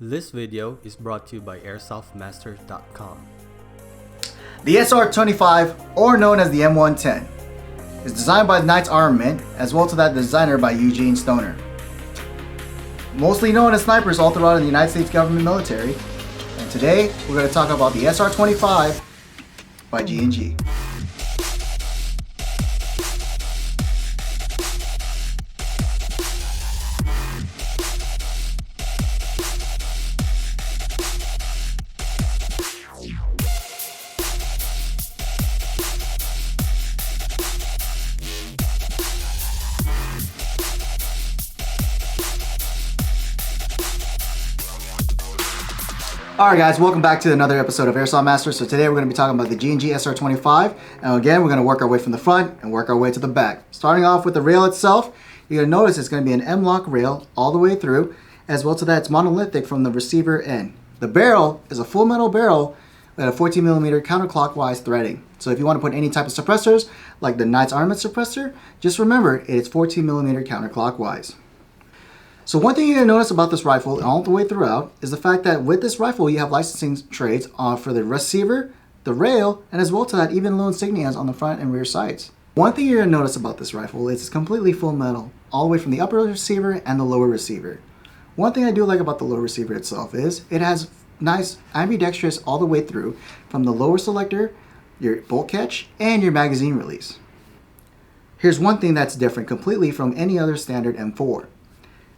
This video is brought to you by airsoftmaster.com. The SR-25, or known as the M110, is designed by the Knights Armament, as well as that designer by Eugene Stoner. Mostly known as snipers all throughout the United States government military, and today we're going to talk about the SR-25 by G&G. Alright guys, welcome back to another episode of Airsoft Master. So today we're going to be talking about the G&G SR-25. And again, we're going to work our way from the front and work our way to the back. Starting off with the rail itself, you're going to notice it's going to be an M-lock rail all the way through, as well as that it's monolithic from the receiver end. The barrel is a full metal barrel with a 14mm counterclockwise threading. So if you want to put any type of suppressors, like the Knights Armament suppressor, just remember it's 14mm counterclockwise. So one thing you're going to notice about this rifle all the way throughout is the fact that with this rifle you have licensing trades for the receiver, the rail, and as well to that even little insignias on the front and rear sides. One thing you're going to notice about this rifle is it's completely full metal, all the way from the upper receiver and the lower receiver. One thing I do like about the lower receiver itself is it has nice ambidextrous all the way through from the lower selector, your bolt catch, and your magazine release. Here's one thing that's different completely from any other standard M4.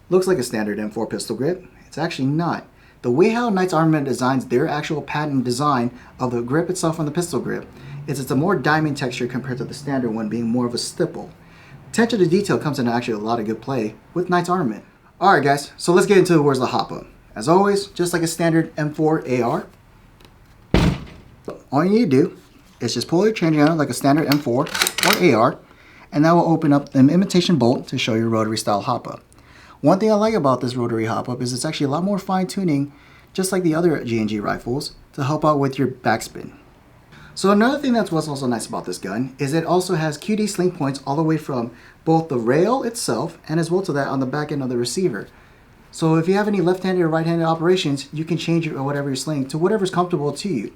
Looks like a standard M4 pistol grip. It's actually not. The way how Knights Armament designs their actual patent design of the grip itself on the pistol grip is it's a more diamond texture compared to the standard one being more of a stipple. Attention to detail comes into actually a lot of good play with Knights Armament. Alright guys, so let's get into where's the hop up. As always, just like a standard M4 AR, all you need to do is just pull your chain out like a standard M4 or AR, and that will open up an imitation bolt to show your rotary style hop up. One thing I like about this rotary hop-up is it's actually a lot more fine-tuning, just like the other G&G rifles, to help out with your backspin. So another thing that's what's also nice about this gun is it also has QD sling points all the way from both the rail itself and as well to that on the back end of the receiver. So if you have any left-handed or right-handed operations, you can change it or whatever you're slinging to whatever's comfortable to you.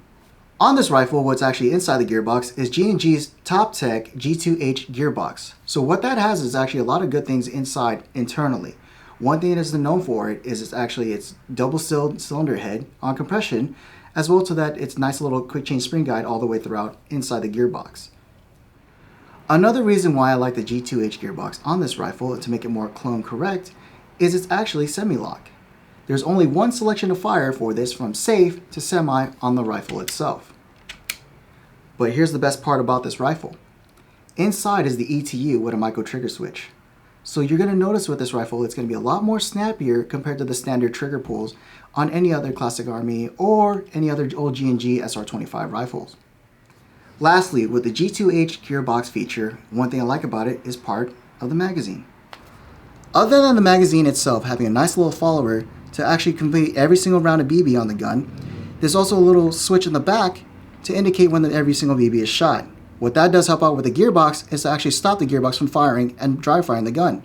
On this rifle, what's actually inside the gearbox is G&G's Top Tech G2H gearbox. So what that has is actually a lot of good things inside internally. One thing it is known for is its double-sealed cylinder head on compression, as well to that its nice little quick change spring guide all the way throughout inside the gearbox. Another reason why I like the G2H gearbox on this rifle to make it more clone correct is it's actually SemiLock. There's only one selection of fire for this from safe to semi on the rifle itself. But here's the best part about this rifle. Inside is the ETU with a micro trigger switch. So you're going to notice with this rifle, it's going to be a lot more snappier compared to the standard trigger pulls on any other classic Army or any other old G&G SR-25 rifles. Lastly, with the G2H gearbox feature, one thing I like about it is part of the magazine. Other than the magazine itself having a nice little follower to actually complete every single round of BB on the gun, there's also a little switch in the back to indicate when every single BB is shot. What that does help out with the gearbox is to actually stop the gearbox from firing and dry firing the gun.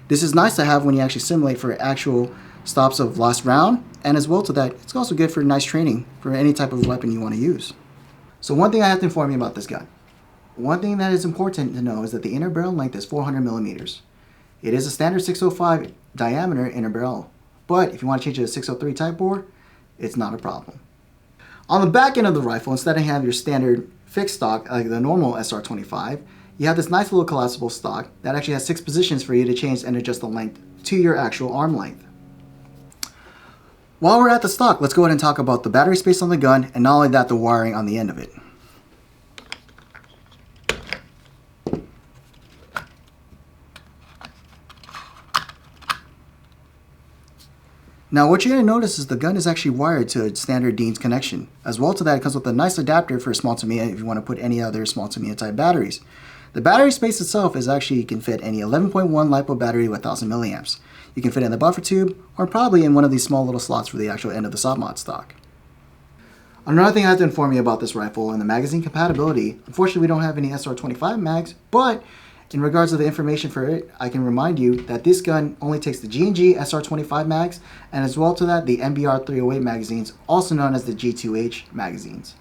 This is nice to have when you actually simulate for actual stops of last round, and as well to that, it's also good for nice training for any type of weapon you want to use. So one thing I have to inform you about this gun. One thing that is important to know is that the inner barrel length is 400mm. It is a standard 605 diameter inner barrel, but if you want to change it to 603 type bore, it's not a problem. On the back end of the rifle, instead of having your standard fixed stock like the normal SR-25, you have this nice little collapsible stock that actually has 6 positions for you to change and adjust the length to your actual arm length. While we're at the stock, let's go ahead and talk about the battery space on the gun, and not only that, the wiring on the end of it. Now what you're going to notice is the gun is actually wired to a standard Dean's connection. As well to that, it comes with a nice adapter for small to medium if you want to put any other small to medium type batteries. The battery space itself is actually, you can fit any 11.1 LiPo battery with 1000 milliamps. You can fit in the buffer tube or probably in one of these small little slots for the actual end of the soft mod stock. Another thing I have to inform you about this rifle and the magazine compatibility, unfortunately we don't have any SR-25 mags, but In regards to the information for it, I can remind you that this gun only takes the G&G SR-25 mags, and as well to that, the MBR 308 magazines, also known as the G2H magazines.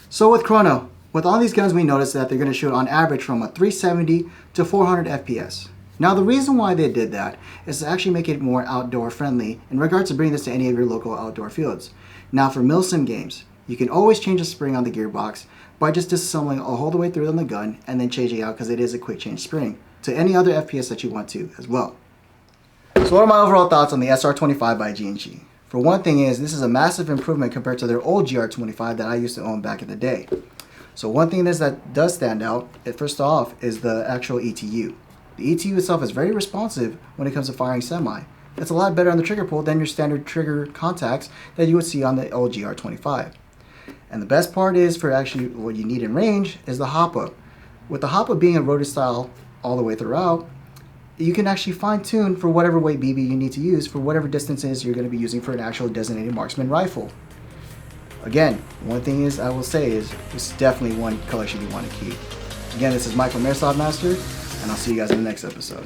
So with Chrono, with all these guns we noticed that they're going to shoot on average from a 370 to 400 FPS. Now the reason why they did that is to actually make it more outdoor friendly in regards to bringing this to any of your local outdoor fields. Now for milsim games, you can always change the spring on the gearbox by just disassembling a whole the way through on the gun and then changing out, because it is a quick change spring, to any other FPS that you want to as well. So what are my overall thoughts on the SR-25 by G&G? For one thing is, this is a massive improvement compared to their old GR-25 that I used to own back in the day. So one thing that does stand out, first off, is the actual ETU. The ETU itself is very responsive when it comes to firing semi. It's a lot better on the trigger pull than your standard trigger contacts that you would see on the old GR-25. And the best part is, for actually what you need in range, is the hop-up. With the hop-up being a rotary style all the way throughout, you can actually fine-tune for whatever weight BB you need to use for whatever distances you're going to be using for an actual designated marksman rifle. Again, one thing is I will say is this is definitely one collection you want to keep. Again, this is Mike from Airsoft Master, and I'll see you guys in the next episode.